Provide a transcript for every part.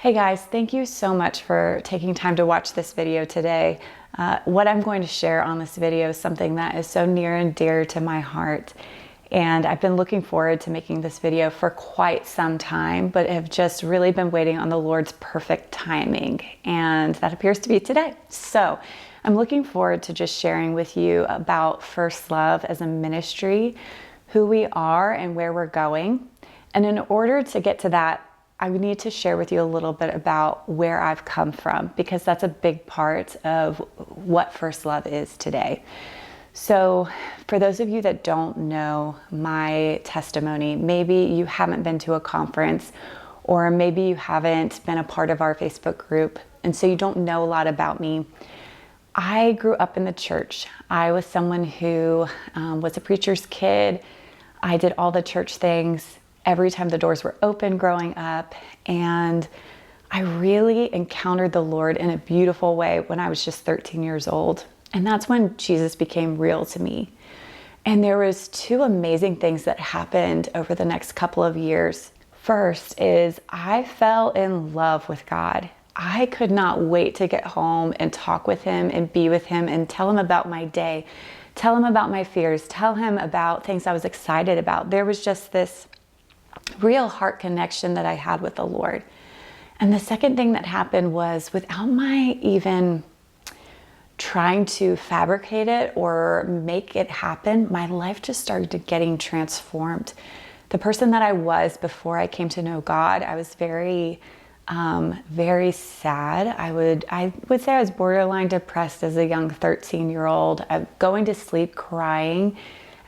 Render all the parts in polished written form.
Hey guys, thank you so much for taking time to watch this video today. What I'm going to share on this video is something that is so near and dear to my heart. And I've been looking forward to making this video for quite some time, but have just really been waiting on the Lord's perfect timing. And that appears to be today. So I'm looking forward to just sharing with you about First Love as a ministry, who we are and where we're going. And in order to get to that, I need to share with you a little bit about where I've come from, because that's a big part of what First Love is today. So for those of you that don't know my testimony, maybe you haven't been to a conference, or maybe you haven't been a part of our Facebook group, and so you don't know a lot about me. I grew up in the church. I was someone who was a preacher's kid. I did all the church things every time the doors were open growing up, and I really encountered the Lord in a beautiful way when I was just 13 years old. And that's when Jesus became real to me. And there was two amazing things that happened over the next couple of years. First is I fell in love with God. I could not wait to get home and talk with him and be with him and tell him about my day, tell him about my fears, tell him about things I was excited about. There was just this real heart connection that I had with the Lord. And the second thing that happened was, without my even trying to fabricate it or make it happen, my life just started getting transformed. The person that I was before I came to know God, I was very sad. I would say I was borderline depressed as a young 13-year-old. Going to sleep crying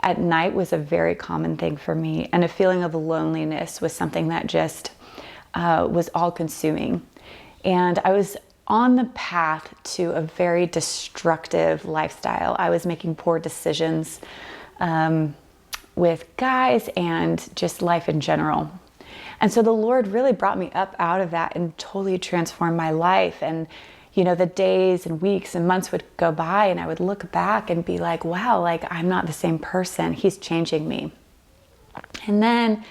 at night was a very common thing for me, and a feeling of loneliness was something that just was all-consuming. And I was on the path to a very destructive lifestyle. I was making poor decisions with guys and just life in general. And so the Lord really brought me up out of that and totally transformed my life. And the days and weeks and months would go by, and I would look back and be like, wow, like I'm not the same person. He's changing me. And then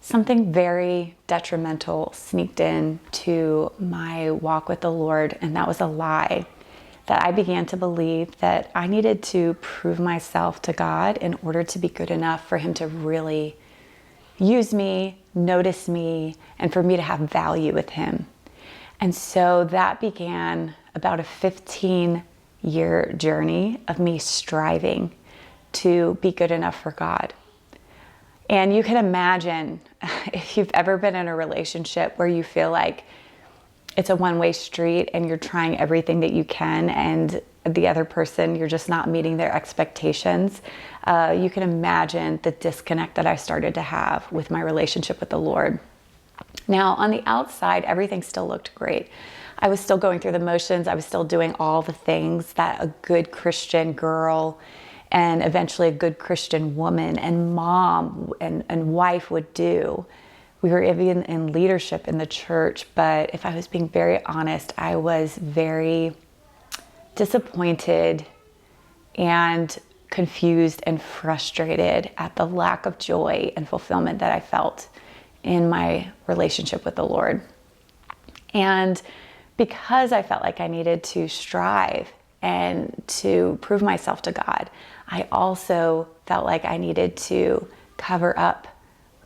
something very detrimental sneaked in to my walk with the Lord, and that was a lie. That I began to believe that I needed to prove myself to God in order to be good enough for him to really use me, notice me, and for me to have value with him. And so that began about a 15-year journey of me striving to be good enough for God. And you can imagine, if you've ever been in a relationship where you feel like it's a one-way street and you're trying everything that you can, and the other person, you're just not meeting their expectations, you can imagine the disconnect that I started to have with my relationship with the Lord. Now, on the outside, everything still looked great. I was still going through the motions. I was still doing all the things that a good Christian girl and eventually a good Christian woman and mom and wife would do. We were even in leadership in the church, but if I was being very honest, I was very disappointed and confused and frustrated at the lack of joy and fulfillment that I felt in my relationship with the Lord. And because I felt like I needed to strive and to prove myself to God, I also felt like I needed to cover up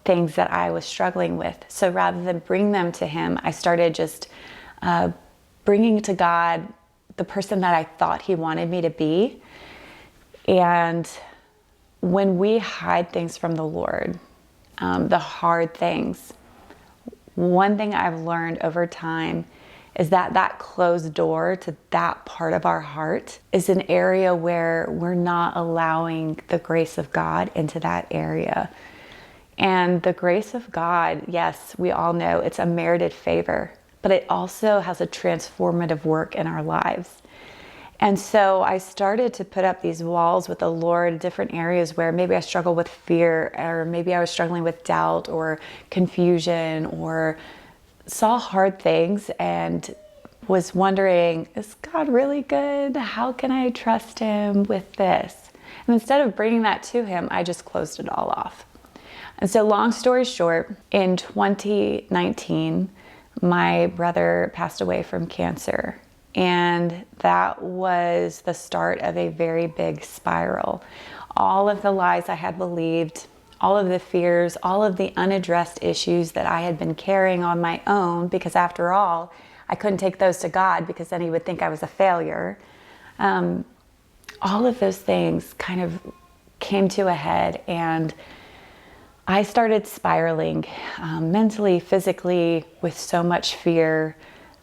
things that I was struggling with. So rather than bring them to him, I started just bringing to God the person that I thought he wanted me to be. And when we hide things from the Lord, the hard things, one thing I've learned over time is that closed door to that part of our heart is an area where we're not allowing the grace of God into that area. And the grace of God, yes, we all know it's a merited favor, but it also has a transformative work in our lives. And so I started to put up these walls with the Lord in different areas where maybe I struggled with fear, or maybe I was struggling with doubt or confusion, or saw hard things and was wondering, is God really good? How can I trust him with this? And instead of bringing that to him, I just closed it all off. And so long story short, in 2019, my brother passed away from cancer. And that was the start of a very big spiral. All of the lies I had believed, all of the fears, all of the unaddressed issues that I had been carrying on my own, because after all, I couldn't take those to God because then he would think I was a failure. All of those things kind of came to a head, and I started spiraling mentally, physically, with so much fear.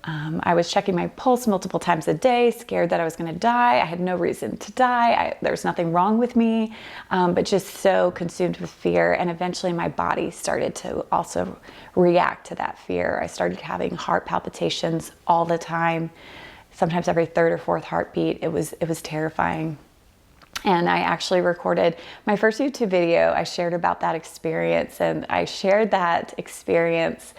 I was checking my pulse multiple times a day, scared that I was going to die. I had no reason to die. There was nothing wrong with me, but just so consumed with fear. And eventually my body started to also react to that fear. I started having heart palpitations all the time, sometimes every third or fourth heartbeat. It was terrifying. And I actually recorded my first YouTube video. I shared about that experience, and I shared that experience.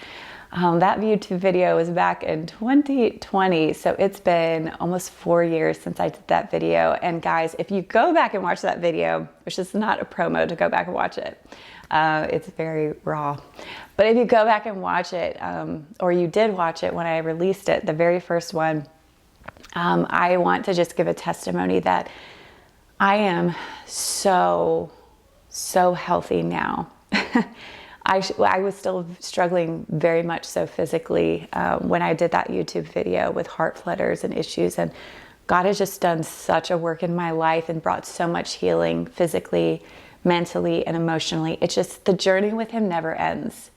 That YouTube video was back in 2020, so it's been almost 4 years since I did that video. And guys, if you go back and watch that video, which is not a promo to go back and watch it, it's very raw. But if you go back and watch it, or you did watch it when I released it, the very first one, I want to just give a testimony that I am so healthy now. I was still struggling very much so physically when I did that YouTube video with heart flutters and issues. And God has just done such a work in my life and brought so much healing physically, mentally, and emotionally. It's just the journey with him never ends.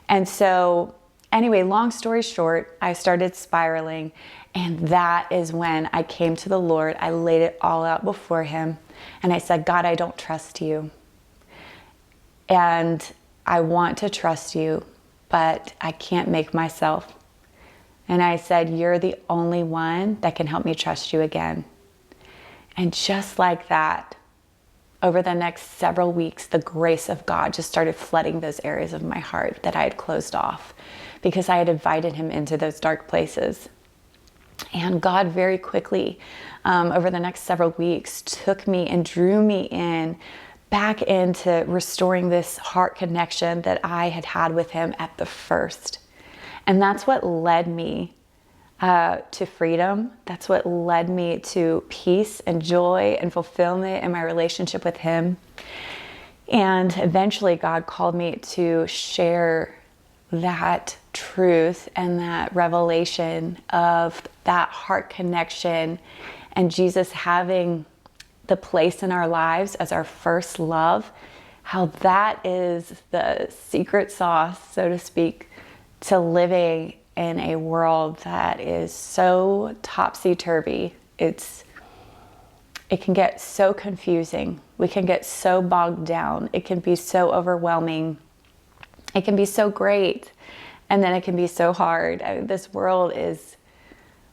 And so anyway, long story short, I started spiraling. And that is when I came to the Lord. I laid it all out before him. And I said, God, I don't trust you. And I want to trust you, but I can't make myself. And I said, you're the only one that can help me trust you again. And just like that, over the next several weeks, the grace of God just started flooding those areas of my heart that I had closed off because I had invited him into those dark places. And God very quickly, over the next several weeks, took me and drew me in back into restoring this heart connection that I had had with him at the first. And that's what led me to freedom. That's what led me to peace and joy and fulfillment in my relationship with him. And eventually God called me to share that truth and that revelation of that heart connection and Jesus having the place in our lives as our first love, how that is the secret sauce, so to speak, to living in a world that is so topsy-turvy. It can get so confusing. We can get so bogged down. It can be so overwhelming. It can be so great, and then it can be so hard. This world is,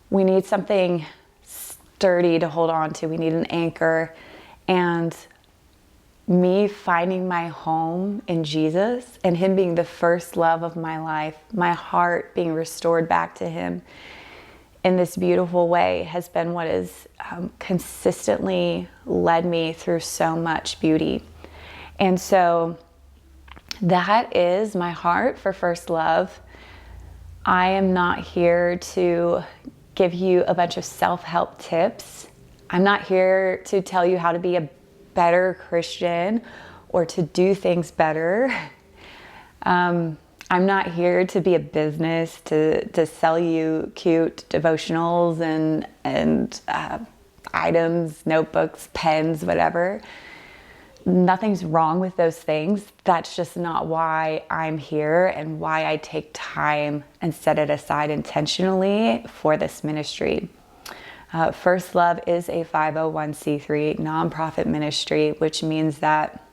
we need something sturdy to hold on to. We need an anchor. And me finding my home in Jesus and him being the first love of my life, my heart being restored back to him in this beautiful way has been what has consistently led me through so much beauty. And so that is my heart for First Love. I am not here to give you a bunch of self-help tips. I'm not here to tell you how to be a better Christian or to do things better. I'm not here to be a business, to sell you cute devotionals and items, notebooks, pens, whatever. Nothing's wrong with those things. That's just not why I'm here and why I take time and set it aside intentionally for this ministry. First Love is a 501c3 nonprofit ministry, which means that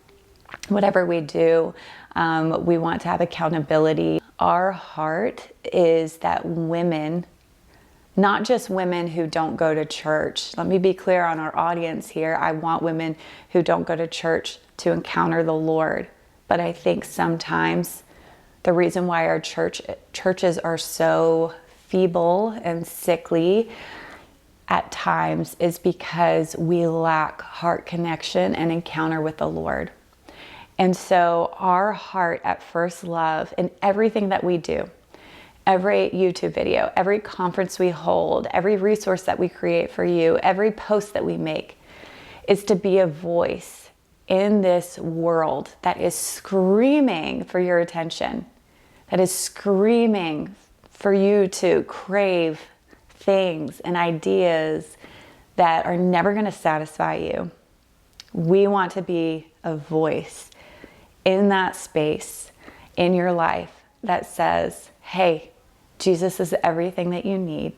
whatever we do, we want to have accountability. Our heart is that women, not just women who don't go to church. Let me be clear on our audience here. I want women who don't go to church to encounter the Lord. But I think sometimes the reason why our churches are so feeble and sickly at times is because we lack heart connection and encounter with the Lord. And so our heart at First Love in everything that we do, every YouTube video, every conference we hold, every resource that we create for you, every post that we make is to be a voice in this world that is screaming for your attention, that is screaming for you to crave things and ideas that are never going to satisfy you. We want to be a voice in that space in your life that says, hey, Jesus is everything that you need.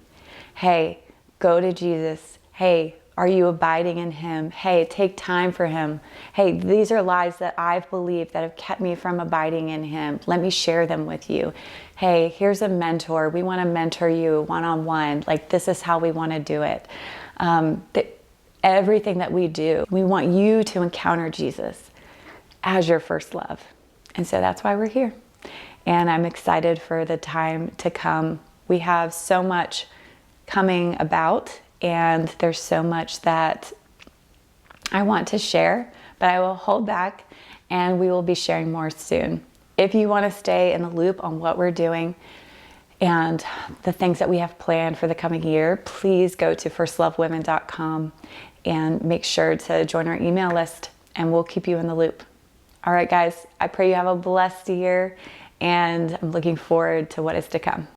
Hey, go to Jesus. Hey, are you abiding in him? Hey, take time for him. Hey, these are lies that I've believed that have kept me from abiding in him. Let me share them with you. Hey, here's a mentor. We want to mentor you one-on-one. Like, this is how we want to do it. Everything that we do, we want you to encounter Jesus as your first love. And so that's why we're here. And I'm excited for the time to come. We have so much coming about, and there's so much that I want to share, but I will hold back, and we will be sharing more soon. If you want to stay in the loop on what we're doing and the things that we have planned for the coming year, please go to firstlovewomen.com and make sure to join our email list, and we'll keep you in the loop. All right, guys, I pray you have a blessed year, and I'm looking forward to what is to come.